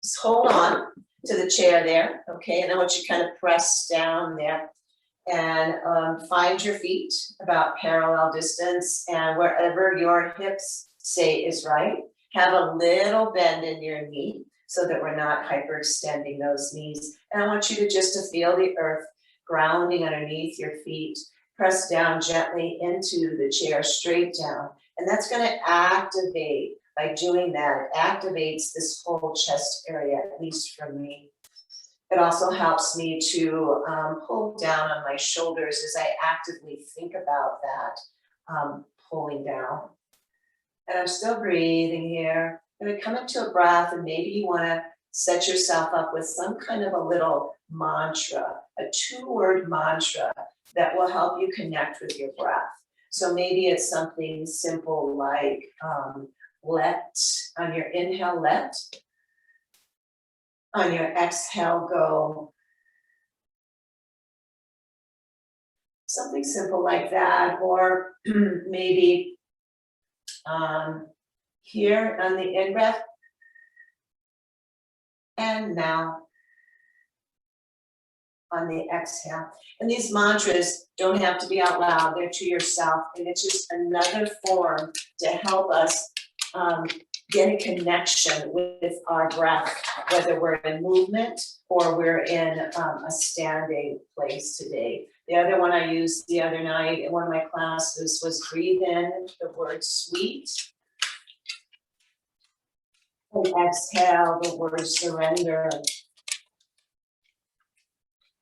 just hold on to the chair there, okay? And I want you to kind of press down there and find your feet about parallel distance, and wherever your hips say is right, have a little bend in your knee so that we're not hyperextending those knees. And I want you to just to feel the earth grounding underneath your feet. Press down gently into the chair, straight down. And that's going to activate, by doing that, it activates this whole chest area, at least for me. It also helps me to pull down on my shoulders as I actively think about that, pulling down. And I'm still breathing here. I'm going to come into a breath, and maybe you want to set yourself up with some kind of a little mantra, a 2-word mantra that will help you connect with your breath. So maybe it's something simple like let, on your inhale, let. On your exhale, go. Something simple like that, or maybe here on the in-breath, and now on the exhale. And these mantras don't have to be out loud, they're to yourself, and it's just another form to help us get a connection with our breath, whether we're in movement or we're in a standing place today. The other one I used the other night in one of my classes was breathe in the word sweet, and exhale the word surrender.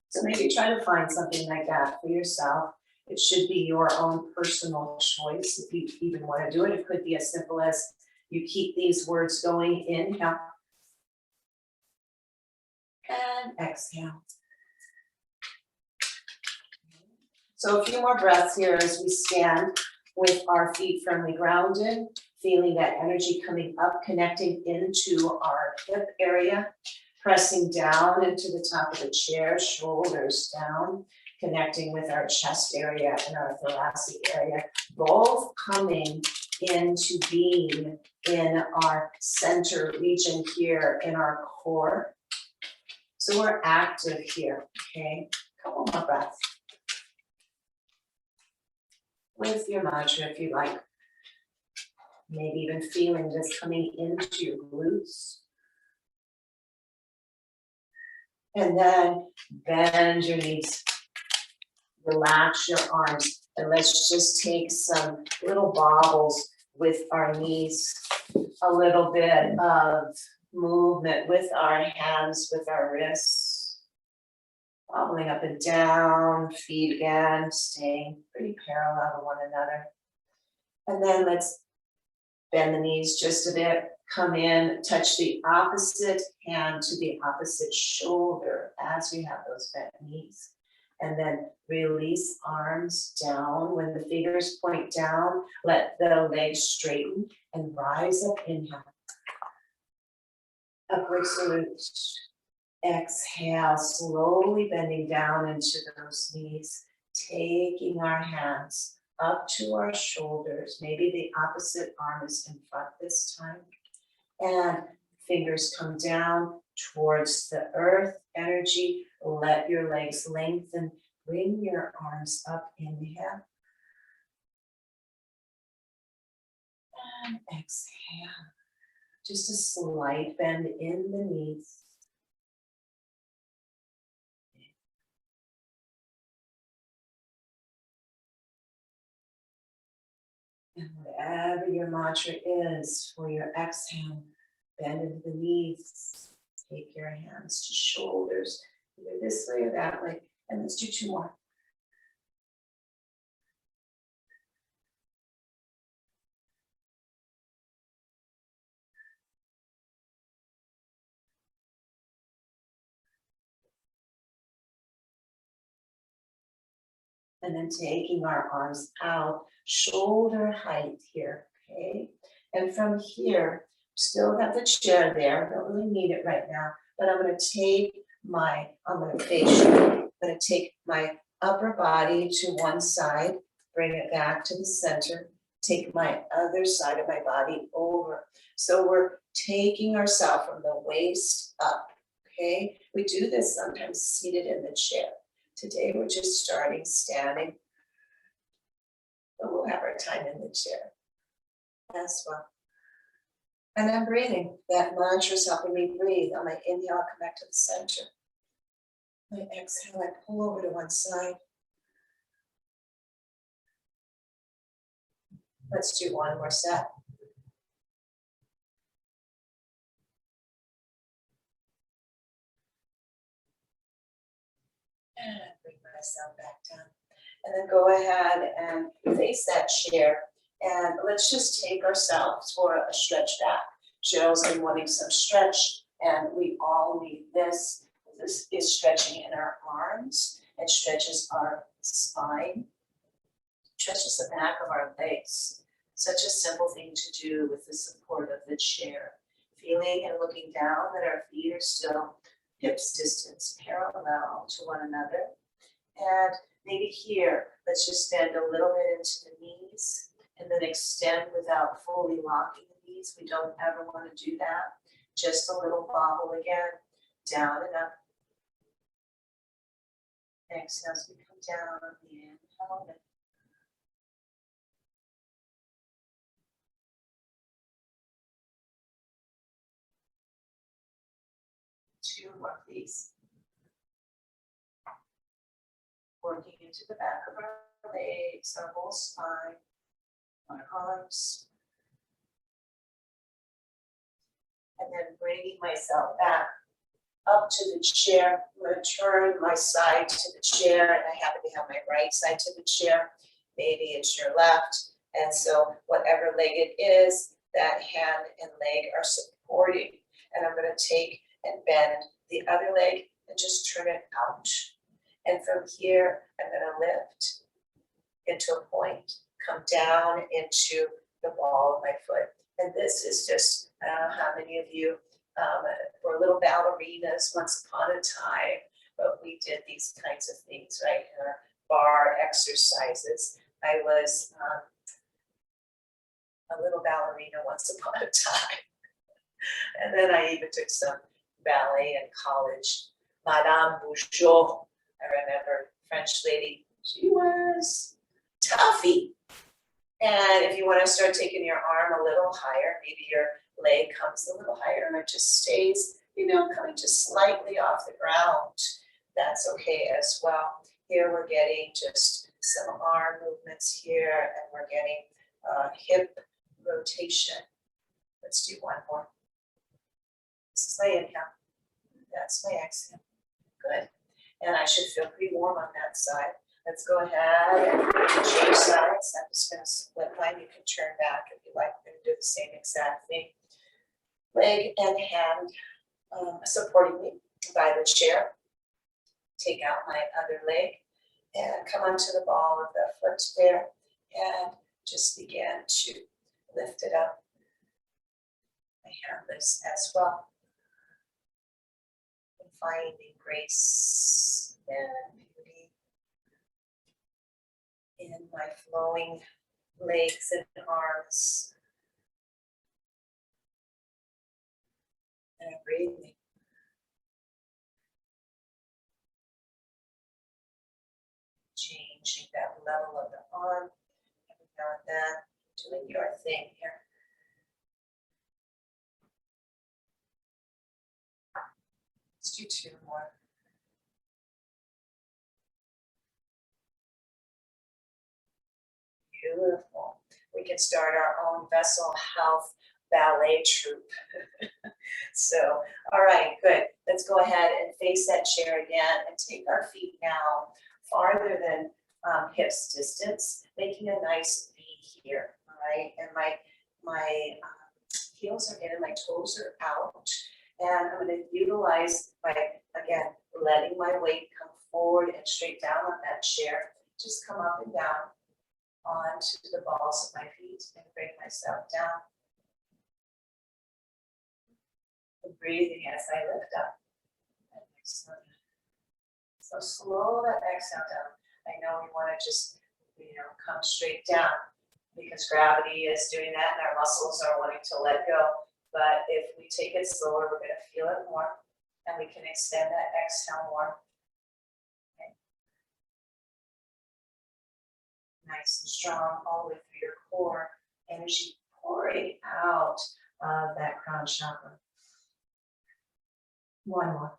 So maybe try to find something like that for yourself. It should be your own personal choice if you even want to do it. It could be as simple as you keep these words going, inhale and exhale. So a few more breaths here as we stand with our feet firmly grounded, feeling that energy coming up, connecting into our hip area, pressing down into the top of the chair, shoulders down, connecting with our chest area and our thoracic area, both coming into being in our center region here in our core. So we're active here, okay? Couple more breaths. With your mantra if you like. Maybe even feeling this coming into your glutes. And then bend your knees. Relax your arms. And let's just take some little bobbles with our knees. A little bit of movement with our hands, with our wrists. Wobbling up and down, feet again, staying pretty parallel to one another. And then let's bend the knees just a bit. Come in, touch the opposite hand to the opposite shoulder as we have those bent knees. And then release arms down. When the fingers point down, let the legs straighten and rise up, inhale. Upward salute. Exhale, slowly bending down into those knees, taking our hands up to our shoulders. Maybe the opposite arm is in front this time. And fingers come down towards the earth energy. Let your legs lengthen. Bring your arms up, inhale. And exhale. Just a slight bend in the knees. And whatever your mantra is for your exhale, bend into the knees. Take your hands to shoulders, either this way or that way. And let's do 2 more. And then taking our arms out, shoulder height here, okay? And from here, still got the chair there, don't really need it right now, but I'm gonna take I'm gonna face you. I'm gonna take my upper body to one side, bring it back to the center, take my other side of my body over. So we're taking ourselves from the waist up, okay? We do this sometimes seated in the chair. Today we're just starting standing, but we'll have our time in the chair as well. And I'm breathing. That mantra is helping me breathe. On my inhale, I'll come back to the center. My exhale, I pull over to one side. Let's do one more set. And bring myself back down. And then go ahead and face that chair. And let's just take ourselves for a stretch back. Cheryl's been wanting some stretch, and we all need this. This is stretching in our arms. It stretches our spine, stretches the back of our legs. Such a simple thing to do with the support of the chair. Feeling and looking down that our feet are still hips distance parallel to one another. And maybe here, let's just bend a little bit into the knees and then extend without fully locking the knees. We don't ever want to do that. Just a little bobble again, down and up. Exhale as we come down, inhale. Two more, please. Working into the back of our legs, our whole spine, our arms. And then bringing myself back up to the chair. I'm going to turn my side to the chair, and I happen to have my right side to the chair. Maybe it's your left. And so whatever leg it is, that hand and leg are supporting. And I'm going to take and bend the other leg and just turn it out. And from here, I'm going to lift into a point, come down into the ball of my foot. And this is just, I don't know how many of you were little ballerinas once upon a time, but we did these kinds of things, right? In our bar exercises. I was a little ballerina once upon a time. And then I even took some ballet in college. Madame Bouchot, I remember, French lady, she was toughy. And if you want to start taking your arm a little higher, maybe your leg comes a little higher and it just stays, coming just slightly off the ground. That's okay as well. Here we're getting just some arm movements here, and we're getting hip rotation. Let's do one more. This is my inhale. That's my exhale. Good. And I should feel pretty warm on that side. Let's go ahead and change sides. I'm just going to split mine. You can turn back if you like. I'm going to do the same exact thing. Leg and hand supporting me by the chair. Take out my other leg and come onto the ball of the foot there and just begin to lift it up. My hand lifts as well. And finding grace and beauty in my flowing legs and arms. And I'm breathing. Changing that level of the arm every now and then, doing your thing here. Let's do two more. Beautiful. We can start our own Vessel Health ballet troupe. So, all right, good. Let's go ahead and face that chair again and take our feet now farther than hips distance, making a nice V here, all right? And my heels are in, my toes are out, and I'm going to utilize again, letting my weight come forward and straight down on that chair. Just come up and down onto the balls of my feet and bring myself down. And breathing as I lift up. So slow that exhale down. I know we want to just, come straight down. because gravity is doing that and our muscles are wanting to let go. But if we take it slower, we're gonna feel it more and we can extend that exhale more. Okay. Nice and strong all the way through your core, energy pouring out of that crown chakra. One more.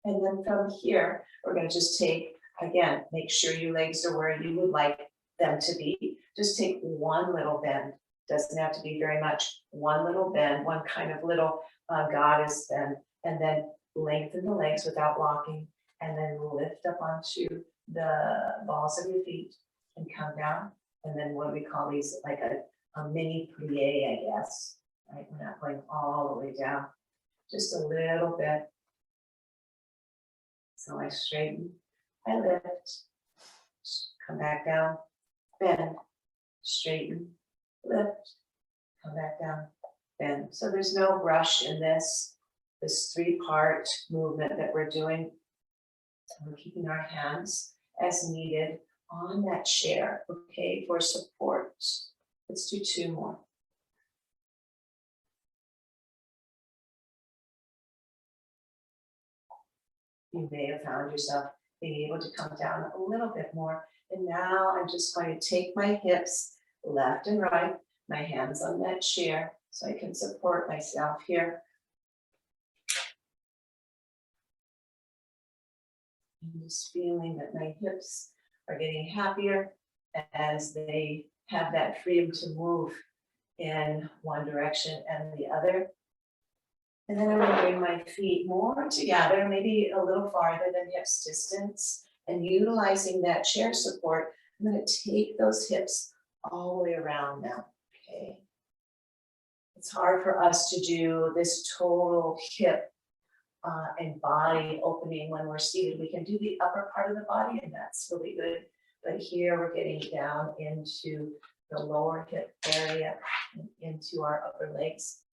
And then from here, we're going to just take, again, make sure your legs are where you would like them to be. Just take one little bend. Doesn't have to be very much. One little bend, one kind of little goddess bend, and then lengthen the legs without locking, and then lift up onto the balls of your feet and come down. And then what do we call these? Like a mini plie, I guess. Right? We're not going all the way down. Just a little bit. So I straighten, I lift, come back down, bend, straighten, lift, come back down, bend. So there's no rush in this 3-part movement that we're doing. We're keeping our hands as needed on that chair, okay, for support. Let's do 2 more. You may have found yourself being able to come down a little bit more. And now I'm just going to take my hips left and right, my hands on that chair so I can support myself here. I'm just feeling that my hips are getting happier as they have that freedom to move in one direction and the other. And then I'm going to bring my feet more together, maybe a little farther than hips distance, and utilizing that chair support, I'm going to take those hips all the way around now, okay? It's hard for us to do this total hip and body opening when we're seated. We can do the upper part of the body, and that's really good. But here we're getting down into the lower hip area and into our upper legs.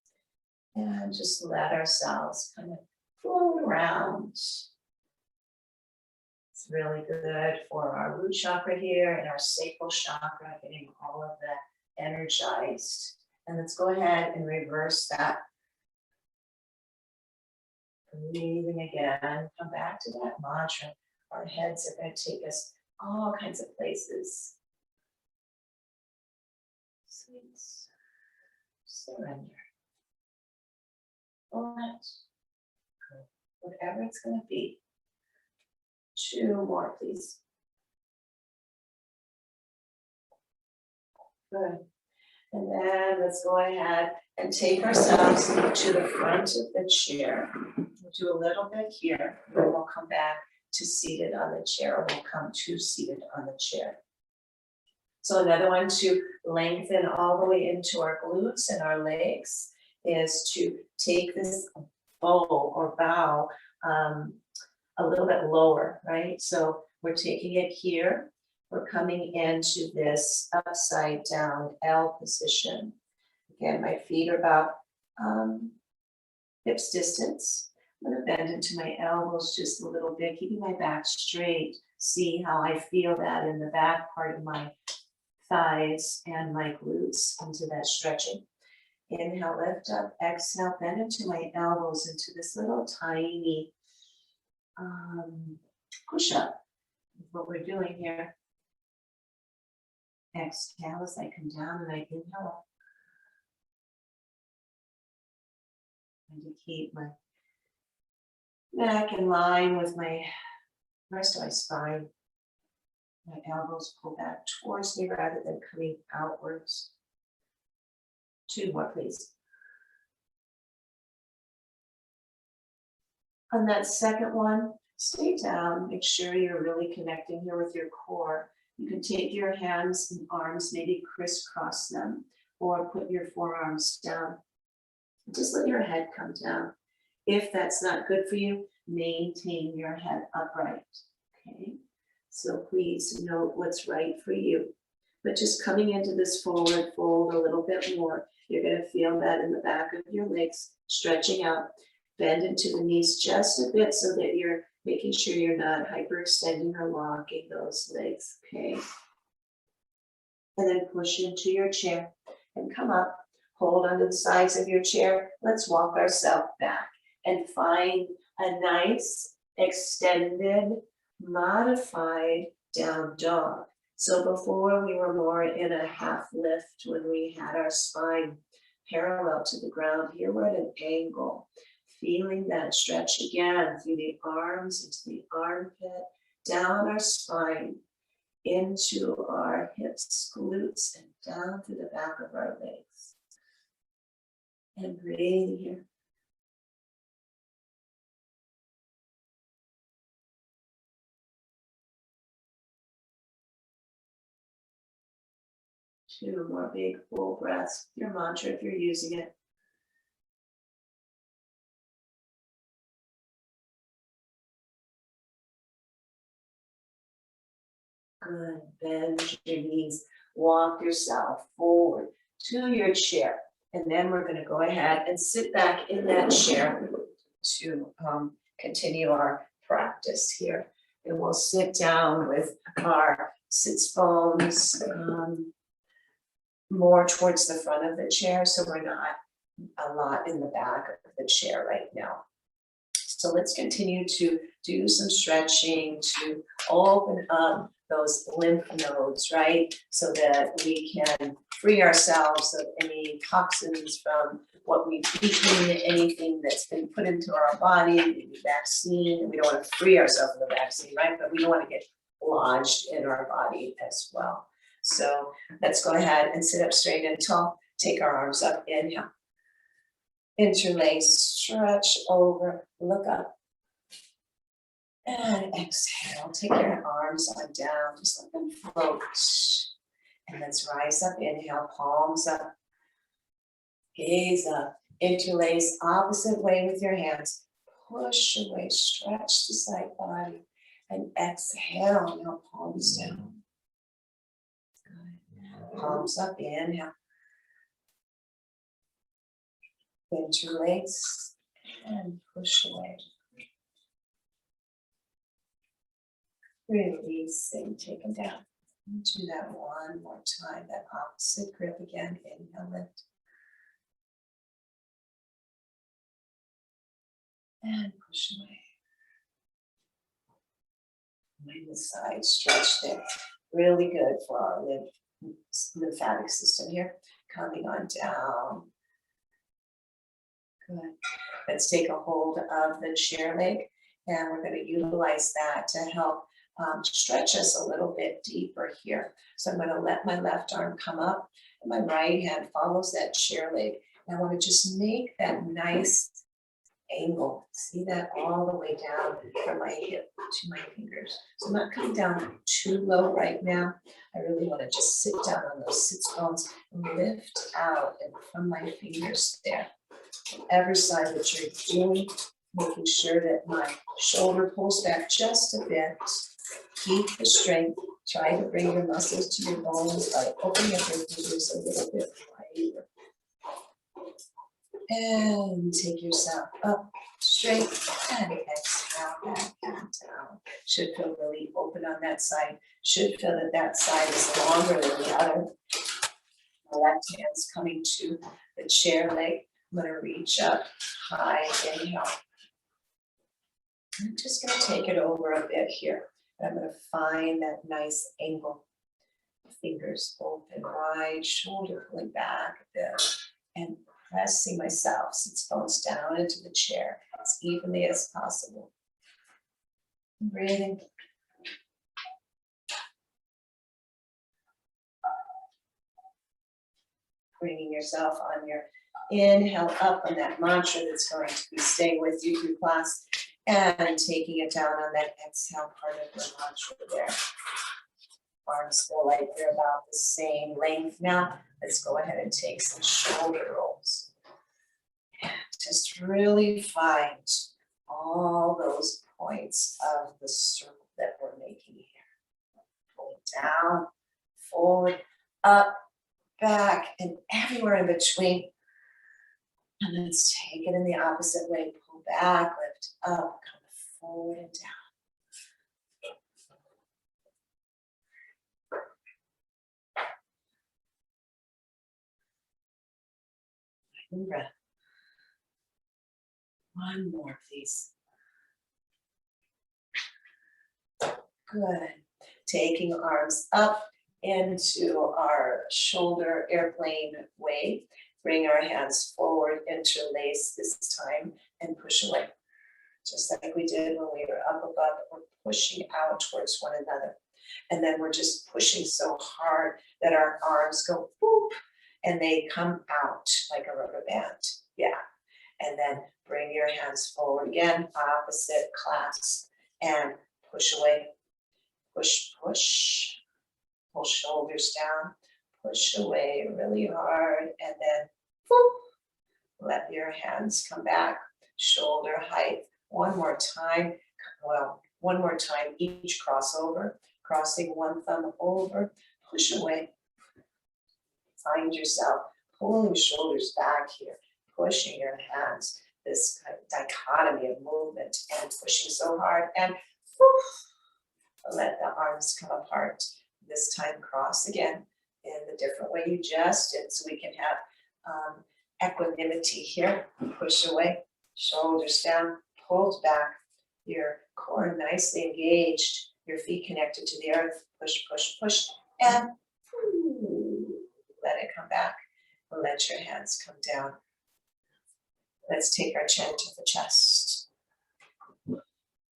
And just let ourselves kind of float around. It's really good for our root chakra here and our sacral chakra, getting all of that energized. And let's go ahead and reverse that. Breathing again, come back to that mantra. Our heads are going to take us all kinds of places. Sweet surrender. Let go, whatever it's going to be. 2 more, please. Good. And then let's go ahead and take ourselves to the front of the chair. We'll do a little bit here, then we'll come back to seated on the chair, or we'll come to seated on the chair. So another one to lengthen all the way into our glutes and our legs is to take this bow or bow a little bit lower, right? So we're taking it here. We're coming into this upside down L position. Again, my feet are about hips distance. I'm going to bend into my elbows just a little bit, keeping my back straight. See how I feel that in the back part of my thighs and my glutes into that stretching. Inhale, lift up, exhale, bend into my elbows into this little tiny push-up. What we're doing here. Exhale as I come down and I inhale. And to keep my neck in line with my rest of my spine. My elbows pull back towards me rather than coming outwards. 2 more, please. On that second one, stay down. Make sure you're really connecting here with your core. You can take your hands and arms, maybe crisscross them, or put your forearms down. Just let your head come down. If that's not good for you, maintain your head upright. Okay? So please note what's right for you. But just coming into this forward fold a little bit more, you're going to feel that in the back of your legs, stretching out. Bend into the knees just a bit so that you're making sure you're not hyperextending or locking those legs, okay? and then push into your chair and come up, hold onto the sides of your chair. Let's walk ourselves back and find a nice extended, modified down dog. So before we were more in a half lift when we had our spine parallel to the ground. Here we're at an angle, feeling that stretch again through the arms, into the armpit, down our spine, into our hips, glutes, and down through the back of our legs. And breathe here. Two more big full breaths. Your mantra if you're using it. Good. Bend your knees. Walk yourself forward to your chair. And then we're going to go ahead and sit back in that chair to continue our practice here. And we'll sit down with our sits bones more towards the front of the chair, so we're not a lot in the back of the chair right now. So let's continue to do some stretching to open up those lymph nodes, right? So that we can free ourselves of any toxins from what we've eaten, anything that's been put into our body, maybe vaccine. We don't want to free ourselves of the vaccine, right? But we don't want to get lodged in our body as well. So let's go ahead and sit up straight and tall. Take our arms up, inhale. Interlace, stretch over, look up. And exhale, take your arms on down, just let them float. And let's rise up, inhale, palms up. Gaze up, interlace opposite way with your hands. Push away, stretch the side body. And exhale, now palms down. Good. Palms up, inhale. Interlace and push away. Releasing, take them down. Do that one more time, that opposite grip again. Inhale, lift. And push away. Mind the side stretch there. Really good for our lymphatic system here. Coming on down. Good. Let's take a hold of the chair leg, and we're going to utilize that to help stretch us a little bit deeper here. So I'm going to let my left arm come up, and my right hand follows that chair leg. And I want to just make that nice angle. See that all the way down from my hip to my fingers. So I'm not coming down too low right now. I really want to just sit down on those sits bones and lift out and from my fingers there. Whatever side that you're doing, making sure that my shoulder pulls back just a bit. Keep the strength. Try to bring your muscles to your bones by opening up your fingers a little bit wider. And take yourself up straight and exhale back and down. Should feel really open on that side. Should feel that that side is longer than the other. My left hand's coming to the chair leg. I'm going to reach up high, inhale. I'm just going to take it over a bit here. I'm going to find that nice angle. Fingers open wide, shoulder pulling back a bit, and pressing myself, sits bones down into the chair as evenly as possible. Breathing. Bringing yourself on your inhale up on that mantra that's going to be staying with you through class, and taking it down on that exhale part of the mantra there. Arms feel like they're about the same length now. Let's go ahead and take some shoulder rolls. And just really find all those points of the circle that we're making here. Pull it down, forward, up, back, and everywhere in between. And let's take it in the opposite way. Pull back, lift up, come forward and down. In-breath. One more, please. Good. Taking arms up into our shoulder airplane wave. Bring our hands forward, interlace this time, and push away. Just like we did when we were up above, we're pushing out towards one another. And then we're just pushing so hard that our arms go boop, and they come out like a rubber band. Yeah. And then bring your hands forward again, opposite clasp, and push away. Push, push. Pull shoulders down, push away really hard, and then whoop, let your hands come back, shoulder height. One more time. Well, one more time, each crossover, crossing one thumb over, push away. Find yourself pulling your shoulders back here, pushing your hands, this kind of dichotomy of movement and pushing so hard, and whoop, let the arms come apart. This time cross again in the different way you just did, so we can have equanimity here. Push away, shoulders down, pulled back, your core nicely engaged, your feet connected to the earth. Push, push, push, and let it come back. Let your hands come down. Let's take our chin to the chest.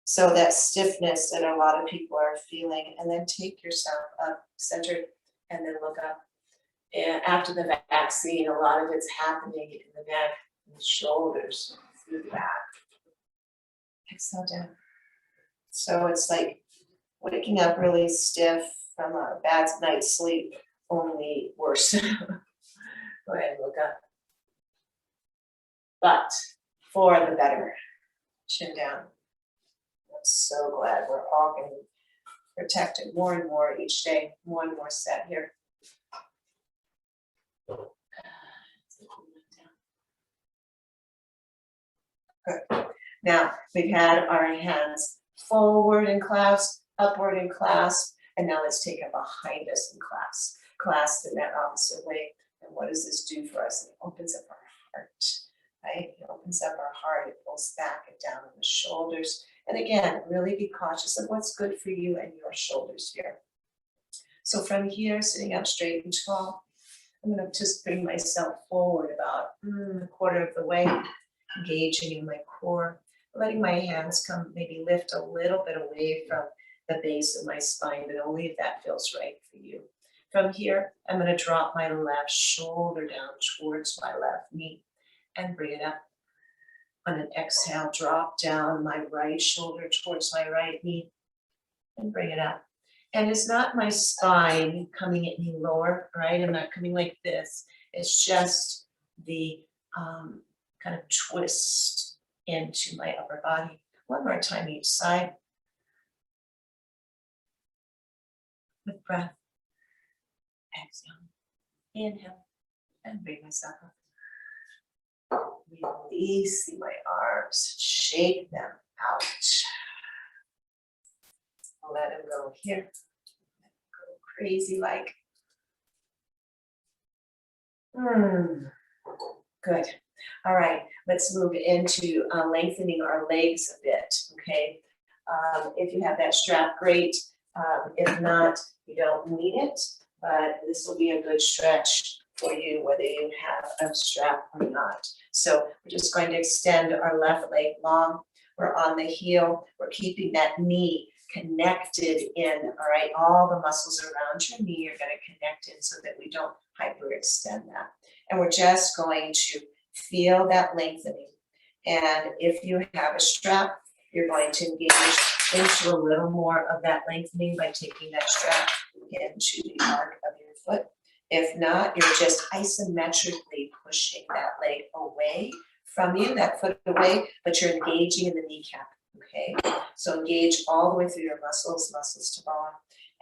So that stiffness that a lot of people are feeling, and then take yourself up, centered, and then look up. And after the vaccine, a lot of it's happening in the neck and the shoulders, through the back. Exhale down. So it's like waking up really stiff from a bad night's sleep, only worse. Go ahead and look up. But for the better. Chin down. I'm so glad we're all getting protected more and more each day. One more set here. Good. Now we've had our hands forward in clasp, upward in clasp, and now let's take it behind us in clasp. Clasp in that opposite way. And what does this do for us? It opens up our heart, right? It opens up our heart. It pulls back and down on the shoulders. And again, really be cautious of what's good for you and your shoulders here. So from here, sitting up straight and tall, I'm going to just bring myself forward about a quarter of the way, engaging in my core, letting my hands come, maybe lift a little bit away from the base of my spine, but only if that feels right for you. From here, I'm going to drop my left shoulder down towards my left knee and bring it up. On an exhale, drop down my right shoulder towards my right knee and bring it up. And it's not my spine coming any lower, right? I'm not coming like this. It's just the kind of twist into my upper body. One more time each side. With breath. Exhale. Inhale. And bring myself up. Releasing my arms, shake them out. Let them go here. Go crazy like. Good. All right, let's move into lengthening our legs a bit, okay? If you have that strap, great. If not, you don't need it, but this will be a good stretch for you, whether you have a strap or not. So we're just going to extend our left leg long. We're on the heel. We're keeping that knee connected in, all right? All the muscles around your knee are going to connect in so that we don't hyperextend that. And we're just going to feel that lengthening. And if you have a strap, you're going to engage into a little more of that lengthening by taking that strap into the arc of your foot. If not, you're just isometrically pushing that leg away from you, that foot away, but you're engaging in the kneecap, okay? So engage all the way through your muscles to bone,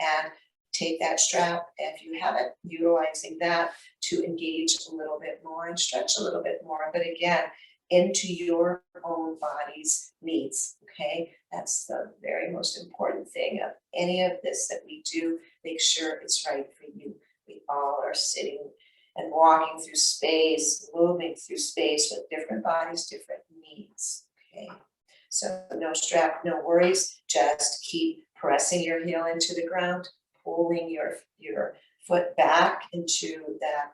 and take that strap, if you have it, utilizing that to engage a little bit more and stretch a little bit more, but again, into your own body's needs, okay? That's the very most important thing of any of this that we do. Make sure it's right for you. We all are sitting and walking through space, moving through space with different bodies, different needs, okay? So no strap, no worries, just keep pressing your heel into the ground, pulling your foot back into that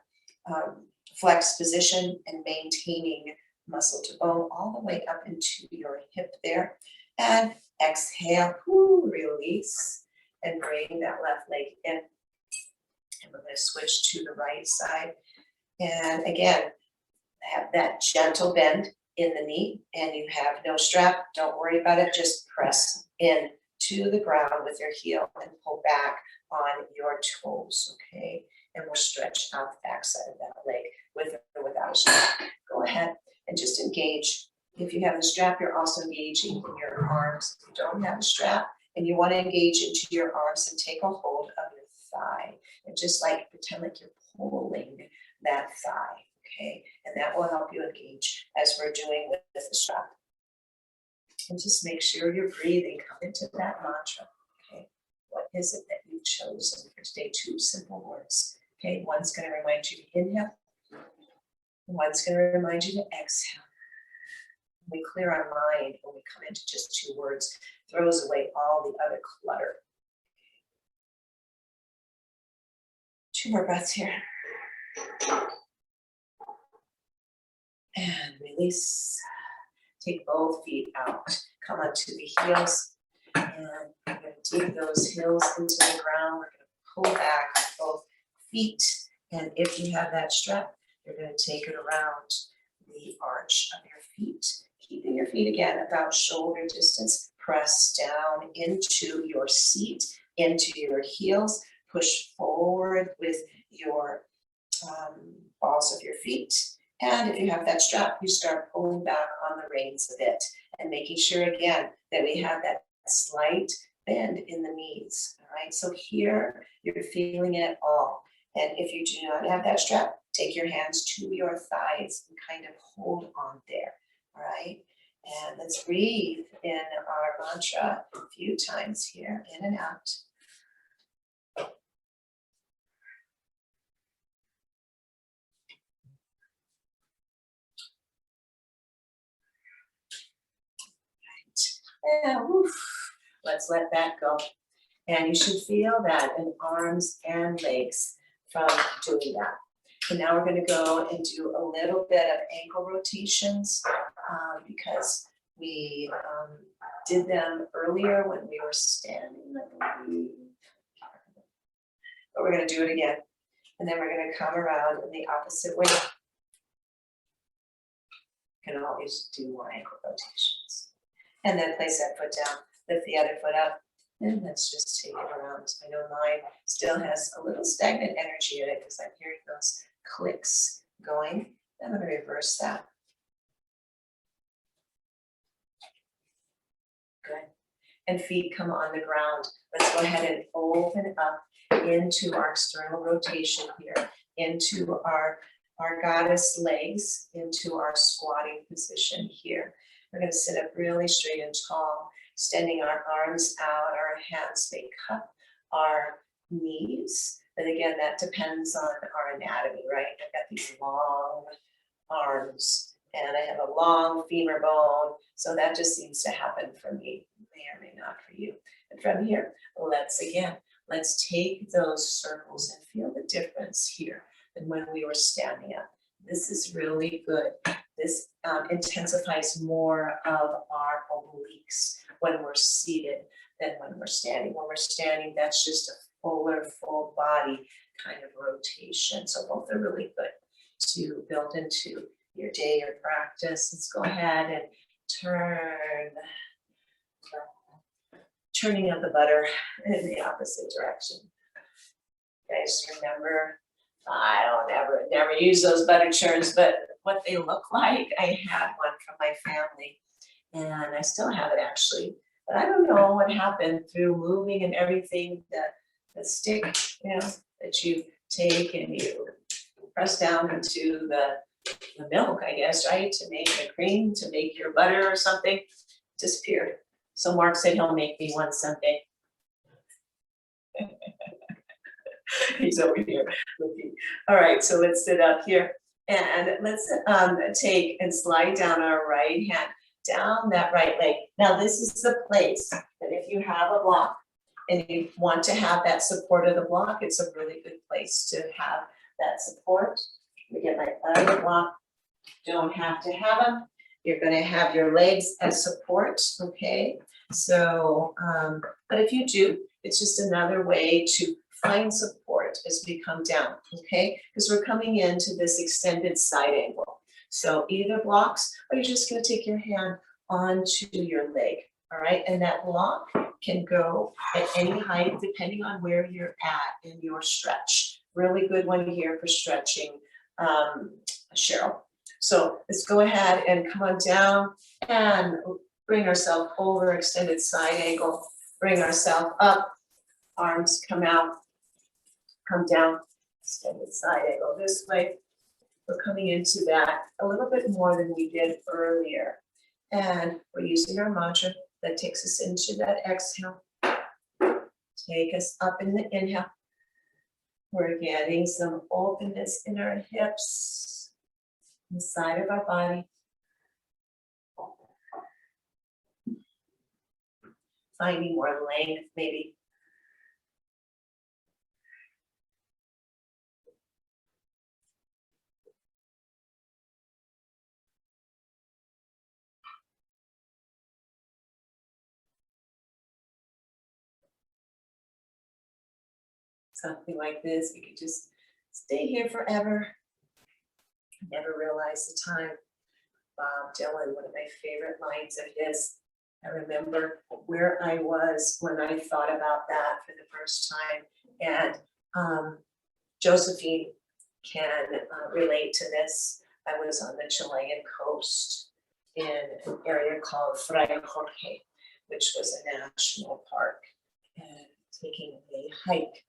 flexed position and maintaining muscle to bone all the way up into your hip there. And exhale, release, and bring that left leg in. And we're going to switch to the right side. And again, have that gentle bend in the knee, and you have no strap. Don't worry about it. Just press in to the ground with your heel and pull back on your toes, okay? And we'll stretch out the backside of that leg with or without a strap. Go ahead and just engage. If you have the strap, you're also engaging in your arms. If you don't have a strap and you want to engage into your arms, and take a hold of your thigh and just like pretend like you're pulling that thigh, okay? And that will help you engage as we're doing with the strap. And just make sure you're breathing. Come into that mantra, okay? What is it that you've chosen for today? 2 simple words, okay? One's going to remind you to inhale. One's going to remind you to exhale. We clear our mind when we come into just 2 words, throws away all the other clutter. 2 more breaths here. And release. Take both feet out. Come onto the heels. And we're going to dig those heels into the ground. We're going to pull back both feet. And if you have that strap, you're going to take it around the arch of your feet. Keeping your feet again about shoulder distance. Press down into your seat, into your heels. Push forward with your balls of your feet. And if you have that strap, you start pulling back on the reins a bit and making sure again that we have that slight bend in the knees. All right, so here you're feeling it all. And if you do not have that strap, take your hands to your thighs and kind of hold on there. All right, and let's breathe in our mantra a few times here, in and out. And woof, let's let that go. And you should feel that in arms and legs from doing that. And now we're going to go and do a little bit of ankle rotations because we did them earlier when we were standing, I believe. But we're going to do it again. And then we're going to come around in the opposite way. You can always do more ankle rotations. And then place that foot down, lift the other foot up, and let's just take it around. I know mine still has a little stagnant energy in it because I'm hearing those clicks going. I'm going to reverse that. Good. And feet come on the ground. Let's go ahead and open up into our external rotation here, into our goddess legs, into our squatting position here. We're going to sit up really straight and tall, extending our arms out. Our hands may cup our knees. But again, that depends on our anatomy, right? I've got these long arms and I have a long femur bone. So that just seems to happen for me, may or may not for you. And from here, let's take those circles and feel the difference here than when we were standing up. This is really good. This intensifies more of our obliques when we're seated than when we're standing. When we're standing, that's just a fuller, full body kind of rotation. So both are really good to build into your day or practice. Let's go ahead and turning of the butter in the opposite direction. Guys, remember, I don't never use those butter churns, but what they look like, I had one from my family and I still have it actually, but I don't know what happened through moving and everything, that the stick, that you take and you press down into the milk, I guess, right? To make the cream, to make your butter or something, disappeared. So Mark said he'll make me one someday. He's over here looking. All right, so let's sit up here and let's take and slide down our right hand down that right leg. Now this is the place that if you have a block and you want to have that support of the block, it's a really good place to have that support. Let me get my other block. Don't have to have them. You're gonna have your legs as support, okay? So, but if you do, it's just another way to find support as we come down, okay? Because we're coming into this extended side angle. So either blocks, or you're just gonna take your hand onto your leg, all right? And that block can go at any height depending on where you're at in your stretch. Really good one here for stretching, Cheryl. So let's go ahead and come on down and bring ourselves over, extended side angle, bring ourselves up, arms come out, come down, extended side angle this way. We're coming into that a little bit more than we did earlier. And we're using our mantra that takes us into that exhale. Take us up in the inhale. We're getting some openness in our hips, inside of our body. Finding more length, maybe. Something like this, we could just stay here forever. Never realize the time. Bob Dylan, one of my favorite lines of his. I remember where I was when I thought about that for the first time. And Josephine can relate to this. I was on the Chilean coast in an area called Fray Jorge, which was a national park, and taking a hike,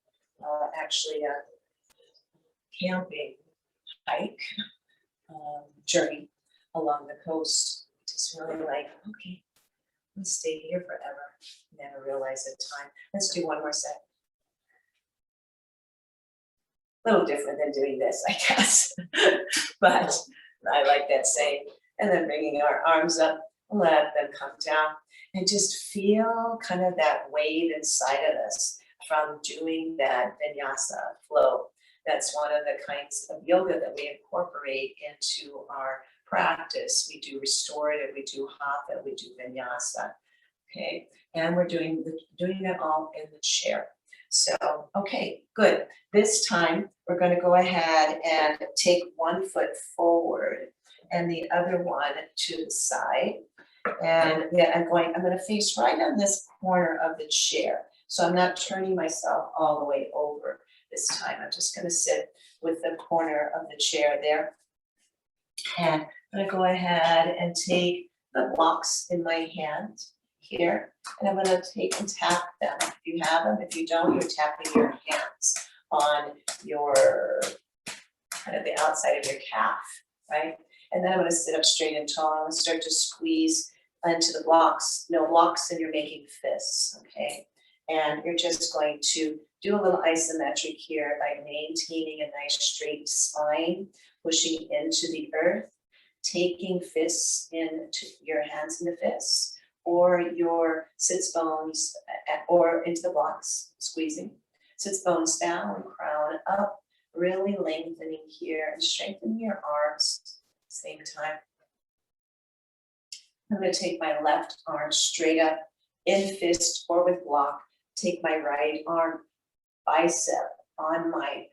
actually a camping hike journey along the coast. Just really like, okay, let's stay here forever. Never realize the time. Let's do one more set. A little different than doing this, I guess. But I like that saying. And then bringing our arms up, let them come down, and just feel kind of that wave inside of us from doing that vinyasa flow. That's one of the kinds of yoga that we incorporate into our practice. We do restorative, we do hatha, we do vinyasa, okay? And we're doing that all in the chair. So, okay, good. This time, we're gonna go ahead and take one foot forward and the other one to the side. And yeah, I'm gonna face right on this corner of the chair. So I'm not turning myself all the way over this time. I'm just gonna sit with the corner of the chair there. And I'm gonna go ahead and take the blocks in my hand here. And I'm gonna take and tap them. If you have them, if you don't, you're tapping your hands on your, kind of the outside of your calf, right? And then I'm gonna sit up straight and tall. I'm gonna start to squeeze into the blocks. No blocks, and you're making fists, okay? And you're just going to do a little isometric here by maintaining a nice straight spine, pushing into the earth, taking fists into your hands into fists, or your sits bones, or into the blocks, squeezing. Sits bones down, crown up, really lengthening here and strengthening your arms at the same time. I'm gonna take my left arm straight up in fist or with block. Take my right arm bicep on my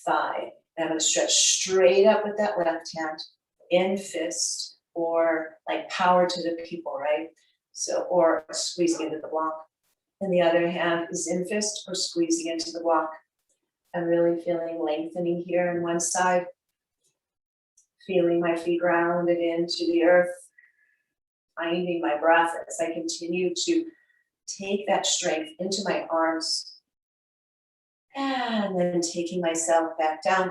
thigh. And I'm gonna stretch straight up with that left hand in fist, or like power to the people, right? So, or squeezing into the block. And the other hand is in fist or squeezing into the block. I'm really feeling lengthening here on one side. Feeling my feet grounded into the earth. Finding my breath as I continue to take that strength into my arms. And then taking myself back down.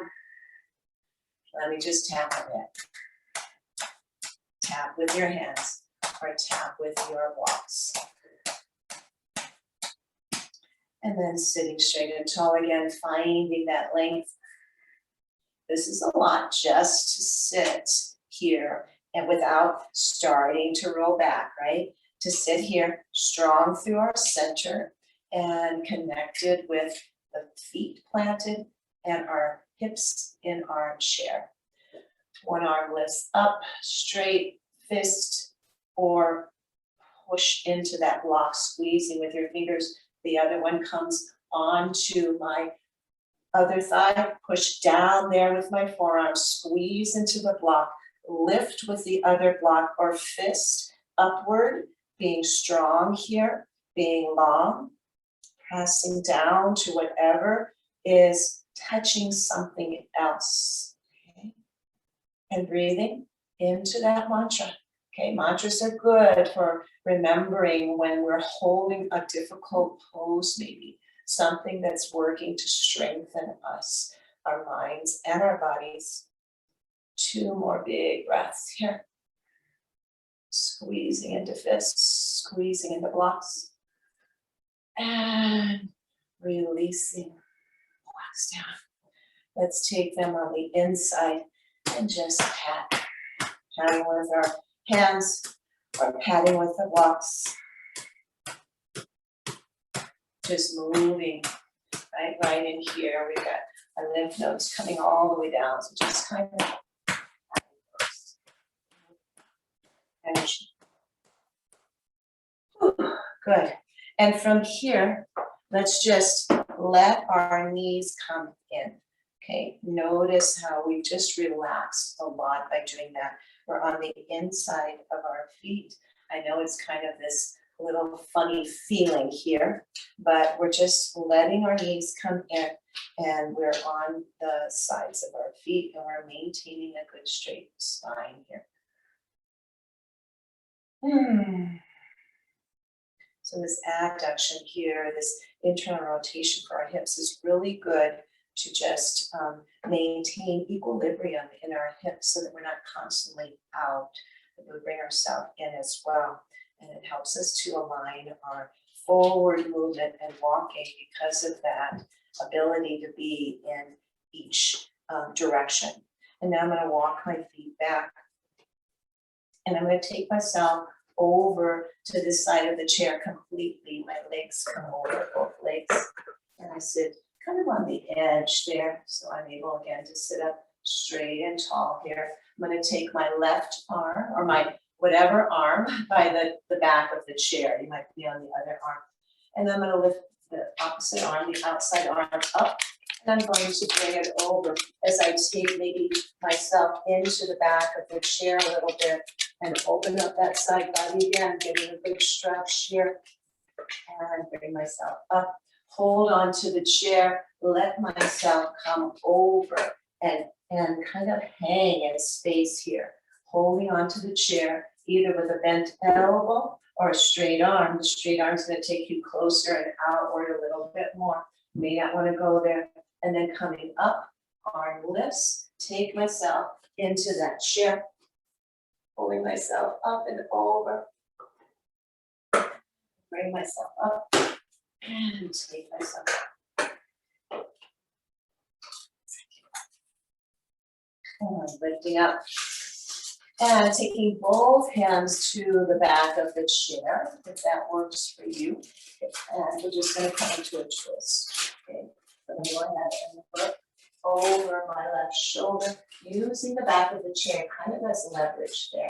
Let me just tap on it. Tap with your hands or tap with your blocks. And then sitting straight and tall again, finding that length. This is a lot just to sit here and without starting to roll back, right? To sit here strong through our center and connected with the feet planted and our hips in our chair. One arm lifts up, straight fist, or push into that block, squeezing with your fingers. The other one comes onto my other thigh, push down there with my forearm, squeeze into the block, lift with the other block or fist upward, being strong here, being long, pressing down to whatever is touching something else, okay? And breathing into that mantra. Okay, mantras are good for remembering when we're holding a difficult pose, maybe something that's working to strengthen us, our minds and our bodies. 2 more big breaths here. Squeezing into fists, squeezing into blocks. And releasing, blocks down. Let's take them on the inside and just patting with our hands or patting with the blocks. Just moving right in here. We've got our lymph nodes coming all the way down. So just kind of energy. Good. And from here, let's just let our knees come in. Okay, notice how we just relaxed a lot by doing that. We're on the inside of our feet. I know it's kind of this little funny feeling here, but we're just letting our knees come in and we're on the sides of our feet and we're maintaining a good straight spine here. So this abduction here, this internal rotation for our hips is really good to just maintain equilibrium in our hips so that we're not constantly out, that we bring ourselves in as well. And it helps us to align our forward movement and walking because of that ability to be in each direction. And now I'm going to walk my feet back. And I'm going to take myself over to this side of the chair completely. My legs come over, both legs. And I sit kind of on the edge there. So I'm able again to sit up straight and tall here. I'm going to take my left arm or my whatever arm by the back of the chair. You might be on the other arm. And I'm going to lift the opposite arm, the outside arm up. And I'm going to bring it over as I take maybe myself into the back of the chair a little bit and open up that side body again, getting a big stretch here. And bring myself up. Hold on to the chair, let myself come over and kind of hang in space here. Holding onto the chair, either with a bent elbow or a straight arm. The straight arm is going to take you closer and outward a little bit more. You may not want to go there. And then coming up, arm lifts, take myself into that chair. Holding myself up and over. Bring myself up and take myself up. And lifting up. And taking both hands to the back of the chair, if that works for you. And we're just going to come into a twist. Okay, so go ahead and put over my left shoulder, using the back of the chair kind of as leverage there.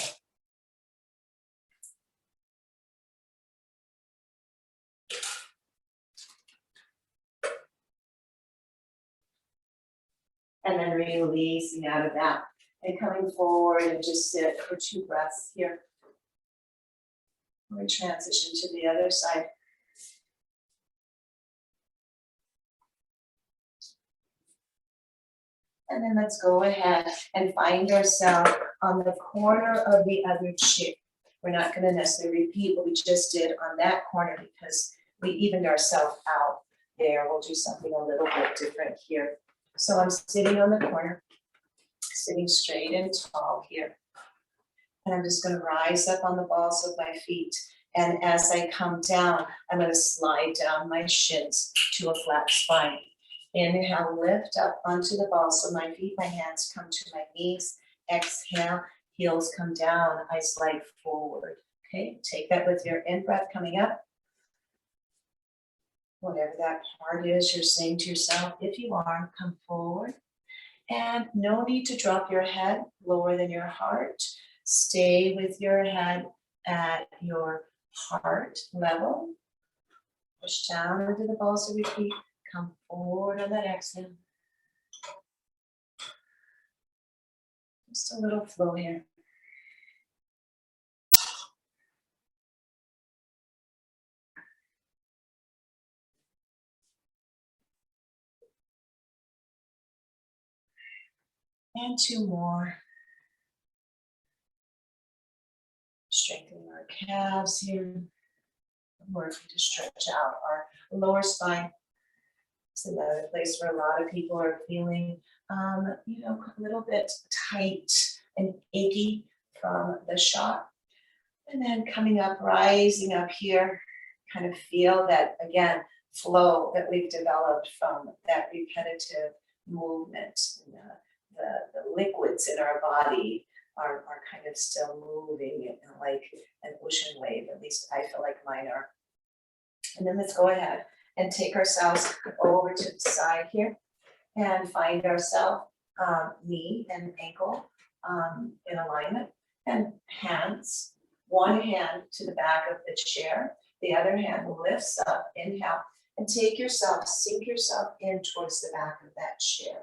And then releasing out of that. And coming forward and just sit for 2 breaths here. We transition to the other side. And then let's go ahead and find ourselves on the corner of the other chair. We're not going to necessarily repeat what we just did on that corner because we evened ourselves out there. We'll do something a little bit different here. So I'm sitting on the corner. Sitting straight and tall here. And I'm just going to rise up on the balls of my feet And as I come down, I'm gonna slide down my shins to a flat spine. Inhale, lift up onto the balls of my feet, my hands come to my knees. Exhale, heels come down, I slide forward. Okay, take that with your in-breath coming up. Whatever that part is, you're saying to yourself, if you are, come forward. And no need to drop your head lower than your heart. Stay with your head at your heart level. Push down into the balls of your feet. Come forward on that exhale. Just a little flow here. And two more. Strengthening our calves here. Working to stretch out our lower spine. It's another place where a lot of people are feeling, a little bit tight and achy from the shot. And then coming up, rising up here, kind of feel that, again, flow that we've developed from that repetitive movement. The liquids in our body are kind of still moving like an ocean wave, at least I feel like mine are. And then let's go ahead and take ourselves over to the side here and find ourselves knee and ankle in alignment, and hands, one hand to the back of the chair, the other hand lifts up, inhale, and take yourself, sink yourself in towards the back of that chair.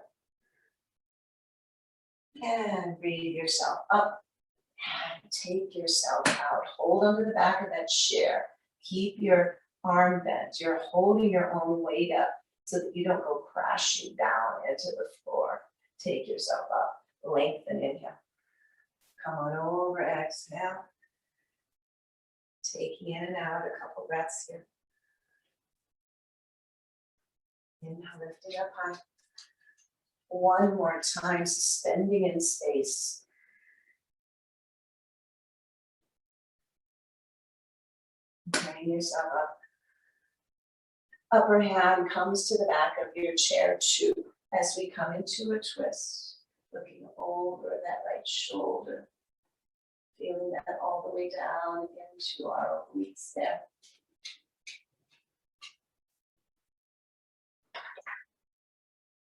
And breathe yourself up and take yourself out. Hold onto the back of that chair. Keep your arm bent. You're holding your own weight up so that you don't go crashing down into the floor. Take yourself up. Lengthen, inhale. Come on over, exhale. Taking in and out a couple breaths here. Inhale, lift it up high. One more time, suspending in space. Bring yourself up. Upper hand comes to the back of your chair too, as we come into a twist. Looking over that right shoulder. Feeling that all the way down into our obliques there.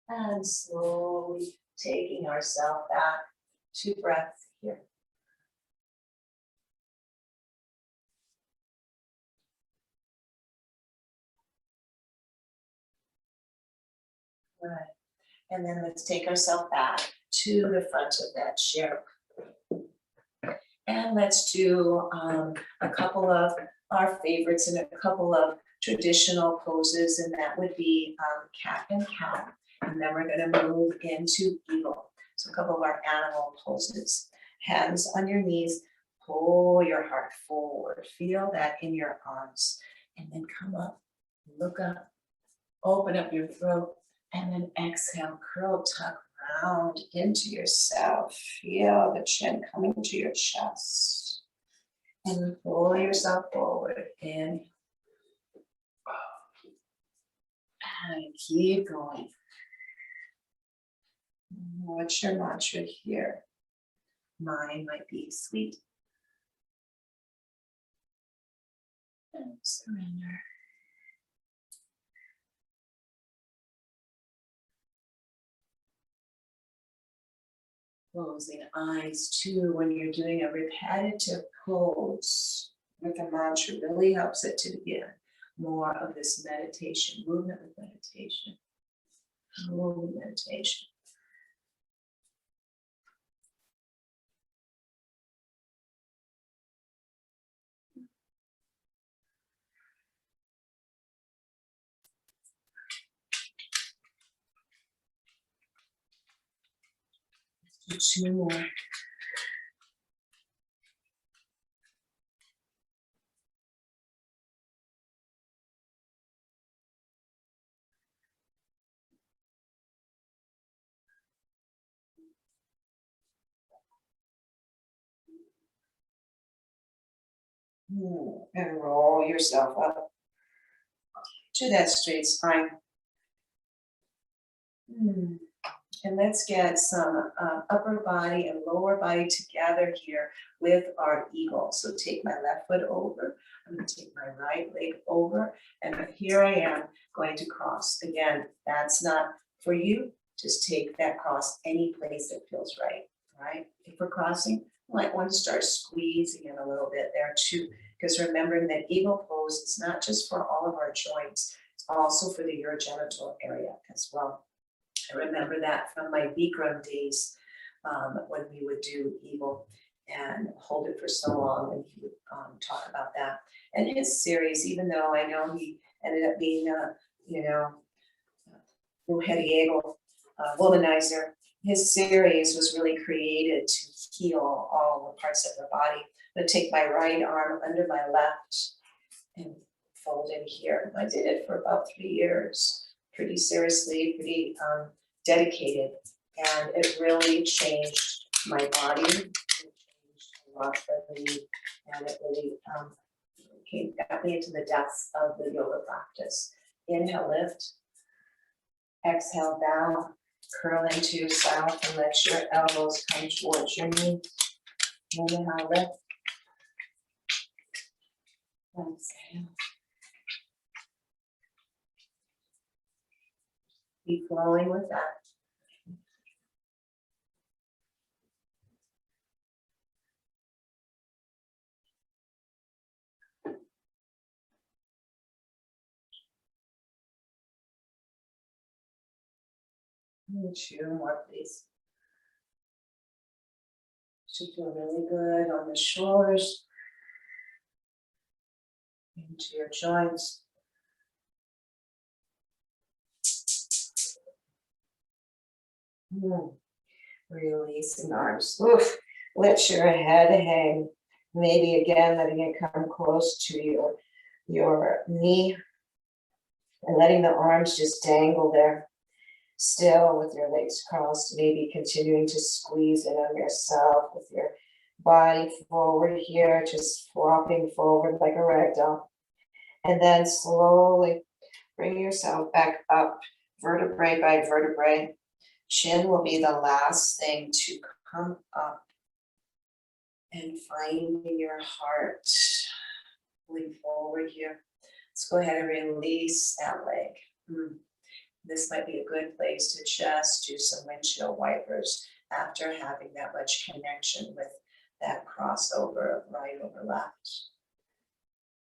And slowly taking ourselves back, 2 breaths here. Right. And then let's take ourselves back to the front of that chair. And let's do a couple of our favorites and a couple of traditional poses, and that would be cat and cow. And then we're going to move into eagle. So a couple of our animal poses. Hands on your knees, pull your heart forward. Feel that in your arms. And then come up, look up, open up your throat, and then exhale, curl, tuck, round into yourself. Feel the chin coming to your chest. And pull yourself forward. Inhale. And keep going. What's your mantra here? Mine might be sweet. And surrender. Closing eyes too when you're doing a repetitive pose with a mantra really helps it to get more of this meditation, movement with meditation, movement meditation. Let's do 2 more. And roll yourself up to that straight spine. And let's get some upper body and lower body together here with our eagle. So take my left foot over, I'm going to take my right leg over, and here I am going to cross. Again, that's not for you, just take that cross any place that feels right? If we're crossing, you might want to start squeezing in a little bit there too, because remembering that eagle pose is not just for all of our joints, it's also for the urogenital area as well. I remember that from my Bikram days, when we would do eagle and hold it for so long, and he would talk about that. And his series, even though I know he ended up being mujeriego, womanizer, his series was really created to heal all the parts of the body. I'm gonna take my right arm under my left and fold in here. I did it for about 3 years, pretty seriously, pretty dedicated, and it really changed my body. It changed a lot for me, and it really got me into the depths of the yoga practice. Inhale, lift. Exhale, bow. Curl into south and let your elbows come towards your knee. Inhale, lift. Exhale. Keep flowing with that. And 2 more, please. Should feel really good on the shoulders, into your joints. Releasing arms. Oof. Let your head hang. Maybe again, letting it come close to your knee and letting the arms just dangle there. Still with your legs crossed, maybe continuing to squeeze in on yourself with your body forward here, just flopping forward like a rag doll. And then slowly bring yourself back up, vertebrae by vertebrae. Chin will be the last thing to come up, and finding your heart, pulling forward here. Let's go ahead and release that leg. This might be a good place to just do some windshield wipers after having that much connection with that crossover of right over left.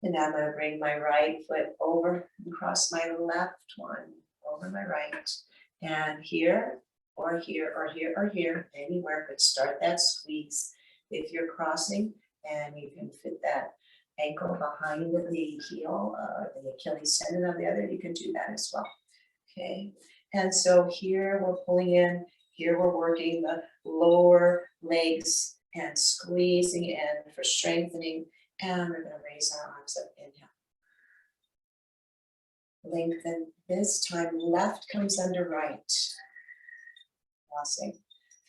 And now I'm going to bring my right foot over and cross my left one over my right. And here, or here, or here, or here, anywhere, but start that squeeze. If you're crossing and you can fit that ankle behind the heel, the Achilles tendon on the other, you can do that as well. Okay, and so here we're pulling in, here we're working the lower legs and squeezing in for strengthening, and we're going to raise our arms up, inhale. Lengthen, this time left comes under right. Crossing,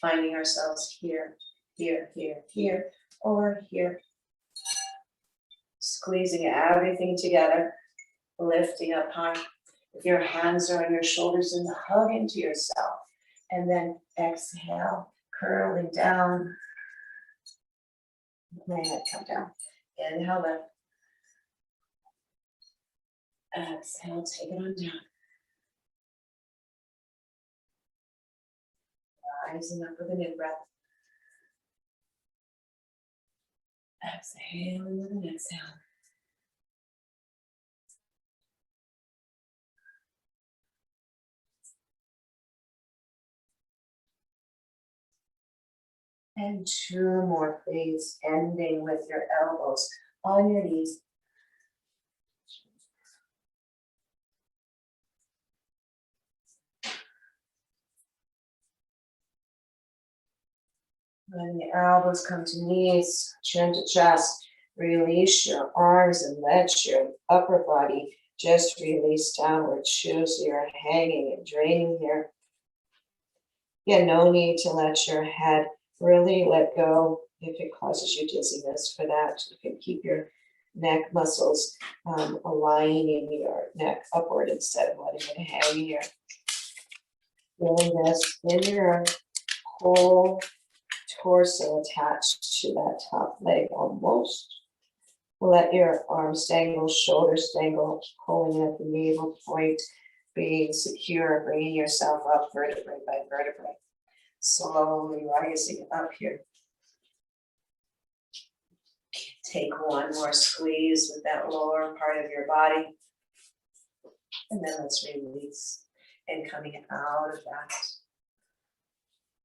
finding ourselves here, here, here, here, or here. Squeezing everything together, lifting up high. If your hands are on your shoulders, and hug into yourself. And then exhale, curling down. Let my head come down. Inhale, lift. Exhale, take it on down. Rising up with an in-breath. Exhaling with an exhale. And 2 more, please, ending with your elbows on your knees. When the elbows come to knees, chin to chest, release your arms and let your upper body just release downward. Choose your hanging and draining here. Yeah, no need to let your head really let go if it causes you dizziness. For that, you can keep your neck muscles, aligning your neck upward instead of letting it hang here. Feeling this in your whole torso attached to that top leg almost. Let your arms dangle, shoulders dangle, pulling at the navel point, being secure, bringing yourself up vertebrae by vertebrae. Slowly rising up here. Take one more squeeze with that lower part of your body. And then let's release and coming out of that.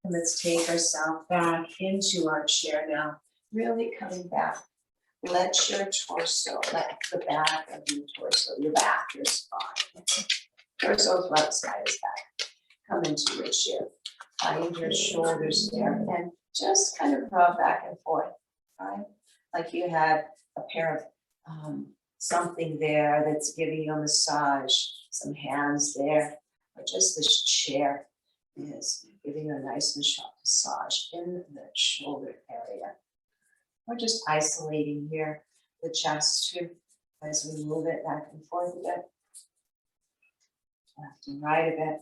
And let's take ourselves back into our chair now, really coming back. Let your torso, let the back of your torso, your back, your spine, torso front side is back. Come into your chair. Find your shoulders there and just kind of rub back and forth, right? Like you had a pair of something there that's giving you a massage, some hands there, or just this chair is giving you a nice massage in the shoulder area. We're just isolating here the chest too, as we move it back and forth a bit, left and right a bit,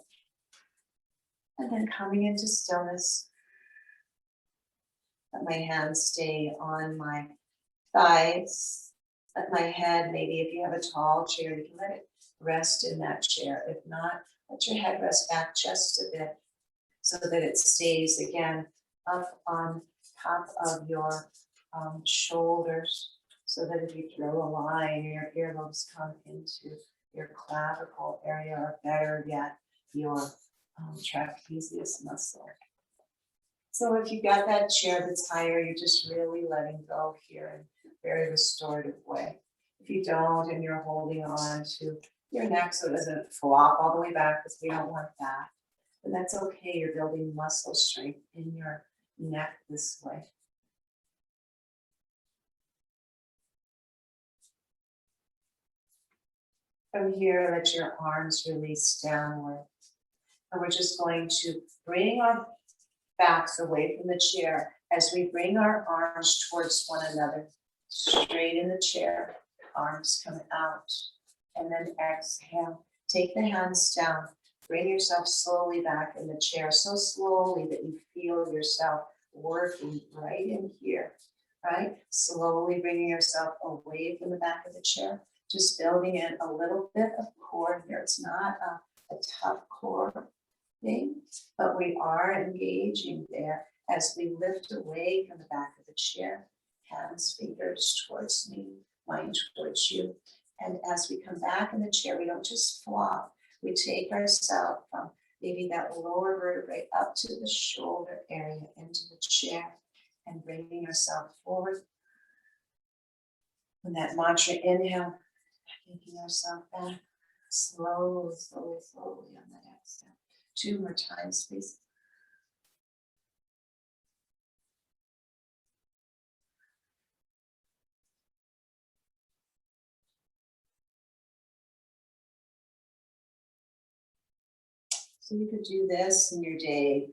and then coming into stillness. Let my hands stay on my thighs. Let my head, maybe if you have a tall chair, you can let it rest in that chair. If not, let your head rest back just a bit so that it stays again up on top of your shoulders, so that if you throw a line, your earlobes come into your clavicle area, or better yet, your trapezius muscle. So if you got that chair that's higher, you're just really letting go here in a very restorative way. If you don't, and you're holding on to your neck so it doesn't flop all the way back, because we don't want that, then that's okay. You're building muscle strength in your neck this way. From here, let your arms release downward. And we're just going to bring our backs away from the chair as we bring our arms towards one another. Straight in the chair, arms come out. And then exhale. Take the hands down. Bring yourself slowly back in the chair, so slowly that you feel yourself working right in here, right? Slowly bringing yourself away from the back of the chair. Just building in a little bit of core here. It's not a tough core thing, but we are engaging there as we lift away from the back of the chair. Hands, fingers towards me, mind towards you. And as we come back in the chair, we don't just flop. We take ourselves from maybe that lower vertebrae up to the shoulder area into the chair and bringing ourselves forward. And that mantra inhale, taking ourselves back, slowly, slowly, slowly on that exhale. 2 more times, please. So you could do this in your day,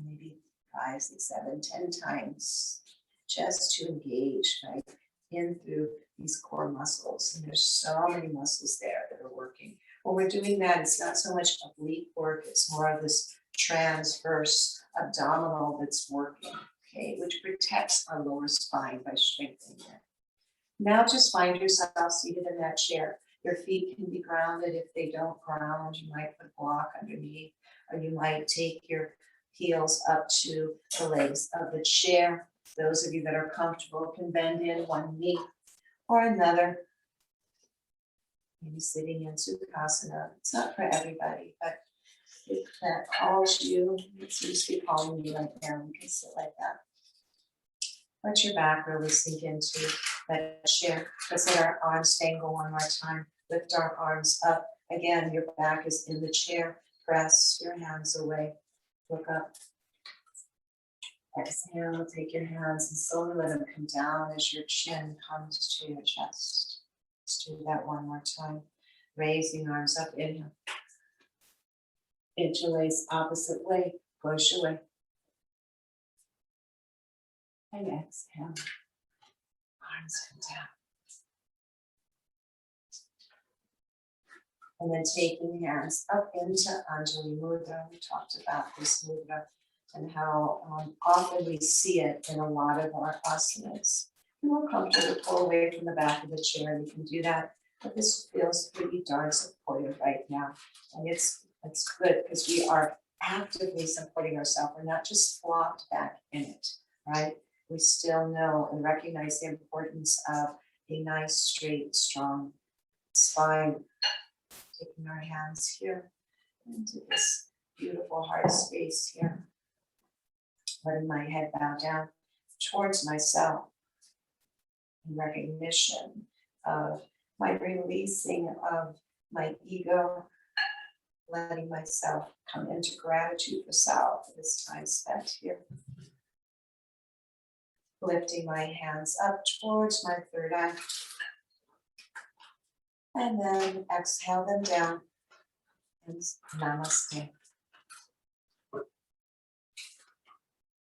maybe 5, 6, 7, 10 times, just to engage, right, in through these core muscles. And there's so many muscles there that are working. When we're doing that, it's not so much oblique work, it's more of this transverse abdominal that's working, okay, which protects our lower spine by strengthening it. Now just find yourself seated in that chair. Your feet can be grounded. If they don't ground, you might put a block underneath, or you might take your heels up to the legs of the chair. Those of you that are comfortable can bend in one knee or another. Maybe sitting in Sukhasana. It's not for everybody, but if that calls you, it seems to be calling you right now, you can sit like that. Let your back really sink into that chair. Let's let our arms dangle one more time. Lift our arms up. Again, your back is in the chair. Press your hands away. Look up. Exhale, take your hands and slowly let them come down as your chin comes to your chest. Let's do that one more time. Raising arms up, inhale. Interlace opposite way, push away. And exhale. Arms come down. And then taking hands up into Anjali Mudra. We talked about this mudra and how often we see it in a lot of our asanas. And we're comfortable to pull away from the back of the chair. You can do that, but this feels pretty darn supportive right now. And it's good because we are actively supporting ourselves. We're not just flopped back in it, right? We still know and recognize the importance of a nice, straight, strong spine. Taking our hands here into this beautiful heart space here. Letting my head bow down towards myself in recognition of my releasing of my ego, letting myself come into gratitude for self for this time spent here. Lifting my hands up towards my third eye. And then exhale them down. And namaste.